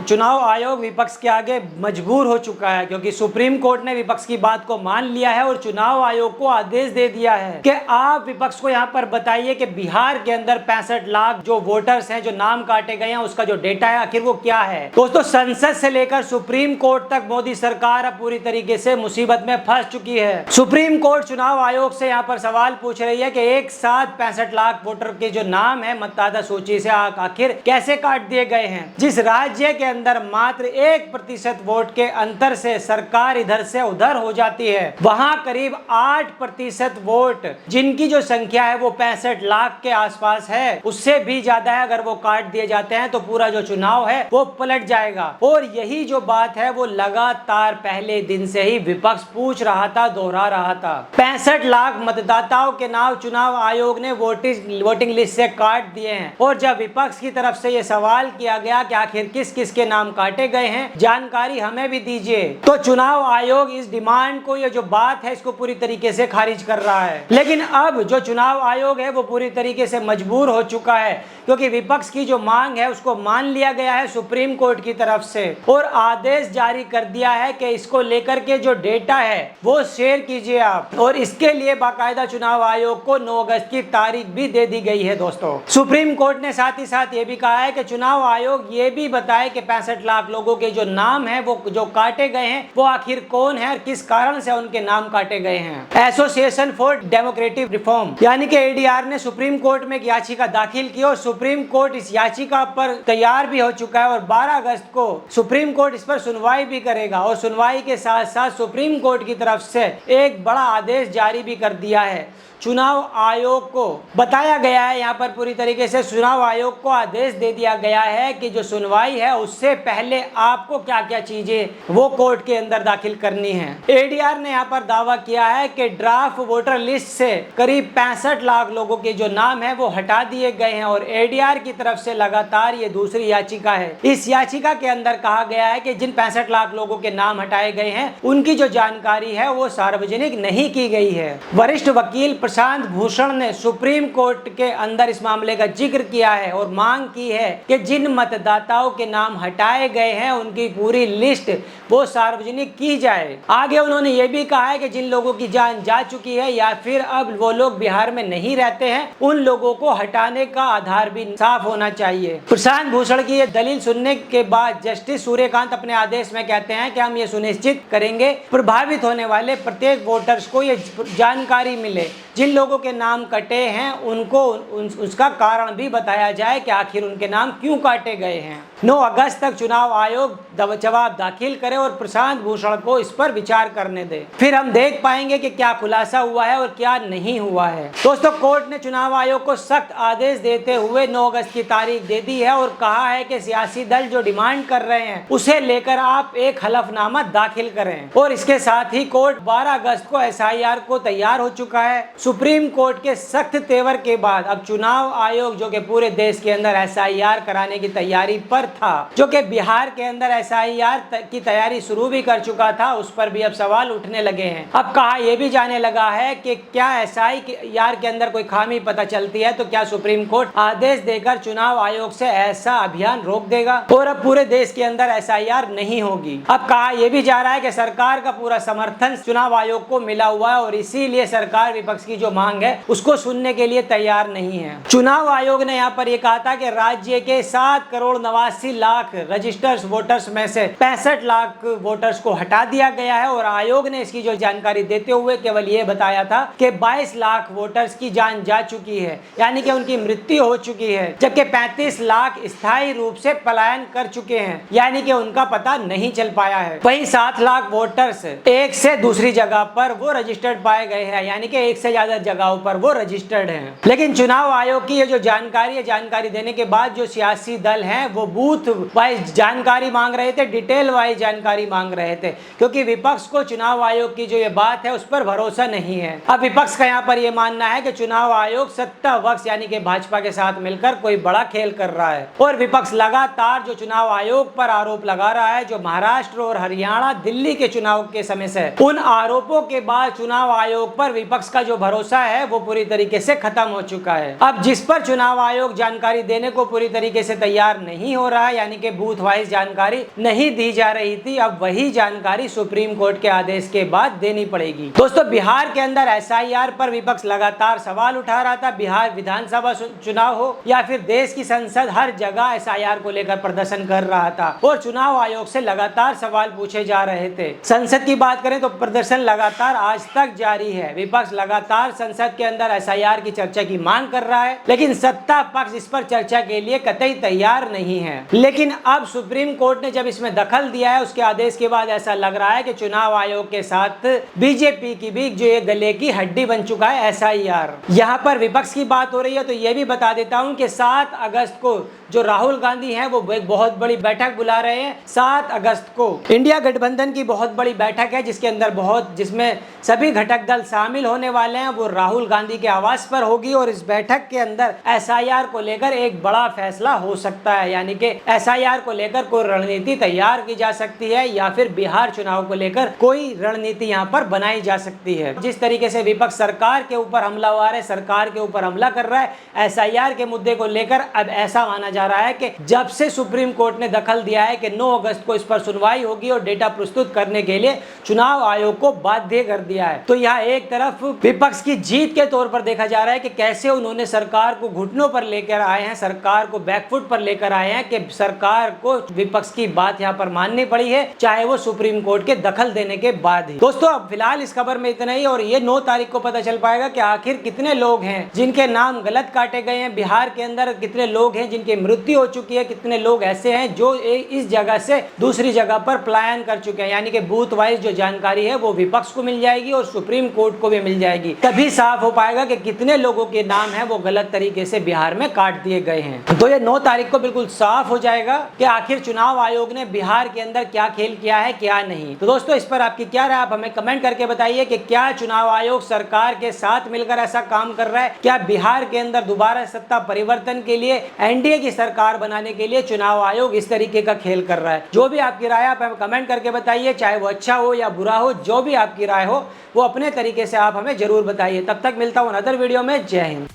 चुनाव आयोग विपक्ष के आगे मजबूर हो चुका है, क्योंकि सुप्रीम कोर्ट ने विपक्ष की बात को मान लिया है और चुनाव आयोग को आदेश दे दिया है कि आप विपक्ष को यहाँ पर बताइए कि बिहार के अंदर 65 लाख जो वोटर्स हैं, जो नाम काटे गए हैं, उसका जो डेटा है आखिर वो क्या है। दोस्तों, संसद से लेकर सुप्रीम कोर्ट तक मोदी सरकार अब पूरी तरीके से मुसीबत में फंस चुकी है। सुप्रीम कोर्ट चुनाव आयोग से यहाँ पर सवाल पूछ रही है कि एक साथ 65 लाख वोटर के जो नाम है मतदाता सूची से आखिर कैसे काट दिए गए हैं। जिस राज्य के अंदर मात्र 1% वोट के अंतर से सरकार इधर से उधर हो जाती है, वहां करीब 8% वोट जिनकी जो संख्या है वो 65 लाख के आसपास है, उससे भी ज्यादा है। अगर वो काट दिए जाते हैं तो पूरा जो चुनाव है वो पलट जाएगा। और यही जो बात है वो लगातार पहले दिन से ही विपक्ष पूछ रहा था, दोहरा रहा था। 65 लाख मतदाताओं के नाम चुनाव आयोग ने वोटिंग लिस्ट से काट दिए हैं। और जब विपक्ष की तरफ से ये सवाल किया गया कि आखिर किस किस के नाम काटे गए हैं, जानकारी हमें भी दीजिए, तो चुनाव आयोग इस डिमांड को, ये जो बात है, इसको पूरी तरीके से खारिज कर रहा है। लेकिन अब जो चुनाव आयोग है वो पूरी तरीके से मजबूर हो चुका है, क्योंकि विपक्ष की जो मांग है उसको मान लिया गया है सुप्रीम कोर्ट की तरफ से और आदेश जारी कर दिया है कि इसको लेकर के जो डेटा है वो शेयर कीजिए आप। और इसके लिए बाकायदा चुनाव आयोग को 9 अगस्त की तारीख भी दे दी गई है। दोस्तों, सुप्रीम कोर्ट ने साथ ही साथ ये भी कहा है कि चुनाव आयोग ये भी बताए कि 65 लाख लोगों के जो नाम है वो जो काटे गए हैं वो आखिर कौन है और किस कारण से उनके नाम काटे गए हैं। एसोसिएशन फॉर डेमोक्रेटिक रिफॉर्म यानी कि एडीआर ने सुप्रीम कोर्ट में एक याचिका दाखिल की और सुप्रीम कोर्ट इस याचिका पर तैयार भी हो चुका है और 12 अगस्त को सुप्रीम कोर्ट इस पर सुनवाई भी करेगा। और सुनवाई के साथ साथ सुप्रीम कोर्ट की तरफ से एक बड़ा आदेश जारी भी कर दिया है। चुनाव आयोग को बताया गया है, यहाँ पर पूरी तरीके से चुनाव आयोग को आदेश दे दिया गया है कि जो सुनवाई है उससे पहले आपको क्या क्या चीजें वो कोर्ट के अंदर दाखिल करनी है। एडीआर ने यहाँ पर दावा किया है कि ड्राफ्ट वोटर लिस्ट से करीब 65 लाख लोगों के जो नाम है वो हटा दिए गए हैं और एडीआर की तरफ से लगातार ये दूसरी याचिका है। इस याचिका के अंदर कहा गया है कि जिन 65 लाख लोगों के नाम हटाए गए हैं उनकी जो जानकारी है वो सार्वजनिक नहीं की गई है। वरिष्ठ वकील प्रशांत भूषण ने सुप्रीम कोर्ट के अंदर इस मामले का जिक्र किया है और मांग की है कि जिन मतदाताओं के नाम हटाए गए हैं उनकी पूरी लिस्ट वो सार्वजनिक की जाए। आगे उन्होंने ये भी कहा है कि जिन लोगों की जान जा चुकी है या फिर अब वो लोग बिहार में नहीं रहते हैं, उन लोगों को हटाने का आधार भी साफ होना चाहिए। प्रशांत भूषण की ये दलील सुनने के बाद जस्टिस सूर्यकांत अपने आदेश में कहते हैं कि हम ये सुनिश्चित करेंगे प्रभावित होने वाले प्रत्येक वोटर्स को ये जानकारी मिले, जिन लोगों के नाम कटे हैं उनको उसका कारण भी बताया जाए कि आखिर उनके नाम क्यों काटे गए हैं। 9 अगस्त तक चुनाव आयोग जवाब दाखिल करे और प्रशांत भूषण को इस पर विचार करने दे, फिर हम देख पाएंगे कि क्या खुलासा हुआ है और क्या नहीं हुआ है। दोस्तों, कोर्ट ने चुनाव आयोग को सख्त आदेश देते हुए 9 अगस्त की तारीख दे दी है और कहा है कि सियासी दल जो डिमांड कर रहे हैं उसे लेकर आप एक हलफनामा दाखिल करें। और इसके साथ ही कोर्ट 12 अगस्त को SIR को तैयार हो चुका है। सुप्रीम कोर्ट के सख्त तेवर के बाद अब चुनाव आयोग जो कि पूरे देश के अंदर SIR कराने की तैयारी पर था, जो कि बिहार के अंदर SIR की तैयारी शुरू भी कर चुका था, उस पर भी अब सवाल उठने लगे हैं। अब कहा यह भी जाने लगा है कि क्या SIR के अंदर कोई खामी पता चलती है तो क्या सुप्रीम कोर्ट आदेश देकर चुनाव आयोग से ऐसा अभियान रोक देगा और अब पूरे देश के अंदर SIR नहीं होगी। अब कहा यह भी जा रहा है कि सरकार का पूरा समर्थन चुनाव आयोग को मिला हुआ है और इसीलिए सरकार विपक्ष की जो मांग है उसको सुनने के लिए तैयार नहीं है। चुनाव आयोग ने यहाँ पर यह कहा था कि राज्य के 7 करोड़ 89 लाख रजिस्टर्ड वोटर्स में से 65 लाख वोटर्स को हटा दिया गया है और आयोग ने इसकी जो जानकारी देते हुए केवल ये बताया था कि 22 लाख वोटर्स की जान जा चुकी है, यानी कि उनकी मृत्यु हो चुकी है, जबकि 35 लाख स्थायी रूप से पलायन कर चुके हैं, यानी कि उनका पता नहीं चल पाया है। वहीं 7 लाख वोटर्स एक से दूसरी जगह पर वो रजिस्टर्ड पाए गए हैं, यानी कि एक से ज्यादा जगहों पर वो रजिस्टर्ड हैं। लेकिन चुनाव आयोग की ये जो जानकारी है, जानकारी देने के बाद जो सियासी दल हैं वो बूथ वाइज जानकारी मांग रहे थे, डिटेल वाइज जानकारी मांग रहे थे, क्योंकि विपक्ष को चुनाव आयोग की जो ये बात है उस पर भरोसा नहीं है। अब विपक्ष का यहाँ पर ये मानना है कि चुनाव आयोग सत्ता पक्ष यानी कि भाजपा के साथ मिलकर कोई बड़ा खेल कर रहा है और विपक्ष लगातार जो चुनाव आयोग पर आरोप लगा रहा है, जो महाराष्ट्र और हरियाणा दिल्ली के चुनाव के समय से, उन आरोपों के बाद चुनाव आयोग पर विपक्ष का जो भरोसा है वो पूरी तरीके से खत्म हो चुका है। अब जिस पर चुनाव आयोग जानकारी देने को पूरी तरीके से तैयार नहीं हो रहा रहा है, यानी कि बूथ वाइज जानकारी नहीं दी जा रही थी। अब वही जानकारी सुप्रीम कोर्ट के आदेश के बाद देनी पड़ेगी। दोस्तों, बिहार के अंदर एसआईआर पर विपक्ष लगातार सवाल उठा रहा था। बिहार विधानसभा चुनाव हो या फिर देश की संसद, हर जगह एसआईआर को लेकर प्रदर्शन कर रहा था और चुनाव आयोग से लगातार सवाल पूछे जा रहे थे। संसद की बात करें तो प्रदर्शन लगातार आज तक जारी है। विपक्ष लगातार संसद के अंदर एसआईआर की चर्चा की मांग कर रहा है, लेकिन सत्ता पक्ष इस पर चर्चा के लिए कतई तैयार नहीं है। लेकिन अब सुप्रीम कोर्ट ने जब इसमें दखल दिया है, उसके आदेश के बाद ऐसा लग रहा है कि चुनाव आयोग के साथ बीजेपी की भी जो ये गले की हड्डी बन चुका है एसआईआर। यहाँ पर विपक्ष की बात हो रही है तो ये भी बता देता हूँ कि 7 अगस्त को जो राहुल गांधी हैं वो एक बहुत बड़ी बैठक बुला रहे हैं। 7 अगस्त को इंडिया गठबंधन की बहुत बड़ी बैठक है, जिसमें सभी घटक दल शामिल होने वाले हैं। वो राहुल गांधी के आवास पर होगी और इस बैठक के अंदर एसआईआर को लेकर एक बड़ा फैसला हो सकता है, यानी कि एसआईआर को लेकर कोई रणनीति तैयार की जा सकती है या फिर बिहार चुनाव को लेकर कोई रणनीति यहाँ पर बनाई जा सकती है। जिस तरीके से विपक्ष सरकार के ऊपर हमलावर है, सरकार के ऊपर हमला कर रहा है एसआईआर के मुद्दे को लेकर, अब ऐसा माना जा रहा है कि जब से सुप्रीम कोर्ट ने दखल दिया है कि 9 अगस्त को इस पर सुनवाई होगी और डेटा प्रस्तुत करने के लिए चुनाव आयोग को बाध्य कर दिया है, तो यह एक तरफ विपक्ष की जीत के तौर पर देखा जा रहा है कि कैसे उन्होंने सरकार को घुटनों पर लेकर आए हैं, सरकार को बैकफुट पर लेकर आए हैं कि सरकार को विपक्ष की बात यहाँ पर माननी पड़ी है, चाहे वो सुप्रीम कोर्ट के दखल देने के बाद ही। दोस्तों, अब फिलहाल इस खबर में इतना ही और ये 9 तारीख को पता चल पाएगा कि आखिर कितने लोग हैं जिनके नाम गलत काटे गए हैं बिहार के अंदर, कितने लोग हैं जिनकी मृत्यु हो चुकी है, कितने लोग ऐसे हैं जो इस जगह से दूसरी जगह पर पलायन कर चुके हैं। यानी कि बूथ वाइज जो जानकारी है वो विपक्ष को मिल जाएगी और सुप्रीम कोर्ट को भी मिल जाएगी, तभी साफ हो पाएगा कि कितने लोगों के नाम है वो गलत तरीके से बिहार में काट दिए गए हैं। तो ये 9 तारीख को बिल्कुल साफ हो जाएगा कि आखिर चुनाव आयोग ने बिहार के अंदर क्या खेल किया है क्या नहीं। तो दोस्तों, इस पर आपकी क्या राय, आप हमें कमेंट करके बताइए कि क्या चुनाव आयोग सरकार के साथ मिलकर ऐसा काम कर रहा है, क्या बिहार के अंदर दोबारा सत्ता परिवर्तन के लिए, एनडीए की सरकार बनाने के लिए चुनाव आयोग इस तरीके का खेल कर रहा है। जो भी आपकी राय आप हमें कमेंट करके बताइए, चाहे वो अच्छा हो या बुरा हो, जो भी आपकी राय हो वो अपने तरीके से आप हमें जरूर बताइए। तब तक मिलता हूँ अदर वीडियो में। जय हिंद।